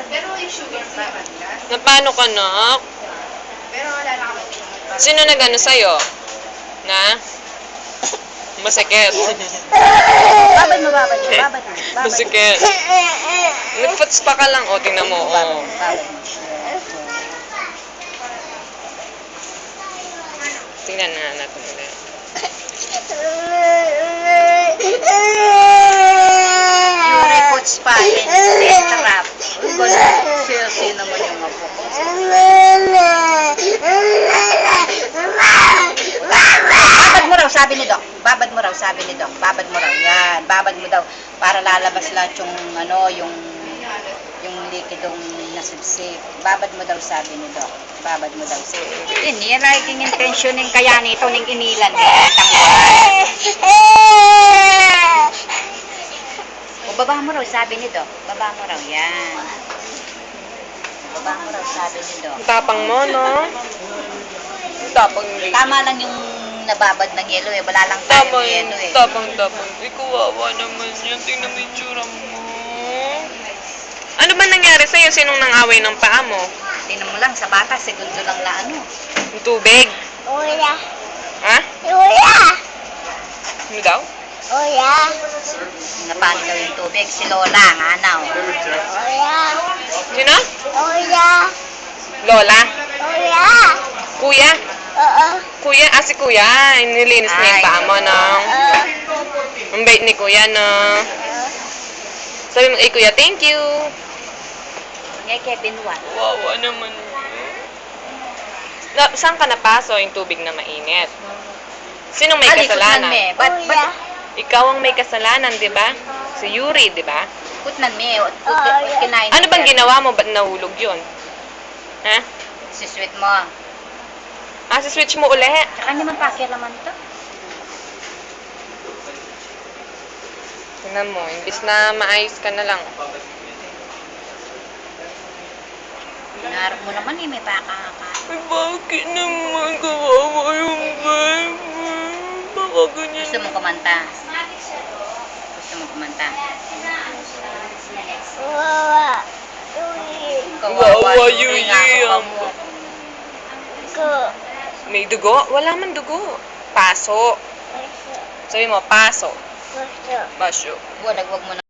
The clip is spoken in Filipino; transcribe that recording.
Pero yung sugar babad ka. Na paano ka, nak? Pero wala na kami. Sino nag-ano sa'yo? Na? Masakit. Babad mo. Babad mo. Masakit. Nagpats pa ka lang. O, tingnan mo. O. Tingnan na natin ulit. Yuri puts pa in trap. Sino mo yung apo ko? Babad mo raw, sabi ni Doc. Babad mo raw, sabi ni Doc. Babad mo raw. Yan, babad mo daw. Para lalabas lahat yung, yung likidong nasibsib. Babad mo daw, sabi ni Doc. Babad mo daw. Ini, writing intention ng kaya nito, ng inilan. O, baba mo raw, sabi ni Doc. Baba mo raw, yan. Baba mo raw, sabi ni Doc. Tapang mo, no? Tapang hindi. Tama lang yung nababad ng yelo eh. Wala lang tayong yelo eh. Tapang. Ay, kawawa naman yan. Tingnan mo yung tsura mo. Ano ba nangyari sa'yo? Sinong nang-away ng paa mo? Tingnan mo lang, sa bata, segundo lang na ano. Yung tubig? Uya. Ha? Uya. Ano daw? Uya. Napano daw yung tubig. Si Lola, nga na. Uya. Sino? Uya. Lola? Uya. Kuya? Oo. Kuya? Ah, si Kuya. Nilinis na yung paa mo, no? Ang bait ni Kuya, no? Sabi mo, Kuya, thank you. Ngay Kevin Juan. Wawa naman. Saan ka napaso yung tubig na mainit? Sinong may kasalanan? Ba't Ikaw ang may kasalanan, di ba? Si Yuri, di ba? kutnan me? Kinain Ano bang ginawa mo? Ba't nahulog yun? Ha? Si sweet mo. Ah, switch mo uli. Tsaka naman pakialaman to. Tingnan mo, imbis na maayos ka na lang. Hinarap mo naman eh, may pakaka. Ay, bakit naman? Kawawa yung baby. Baka ganyan. Gusto mo kumanta? Gusto mo kumanta? Wawa. Uy. Wawa, Yuyi. Ko. May dugo? Wala man dugo. Paso. Puso. Sabi mo, paso. Puso. Basyo. Wag mo na.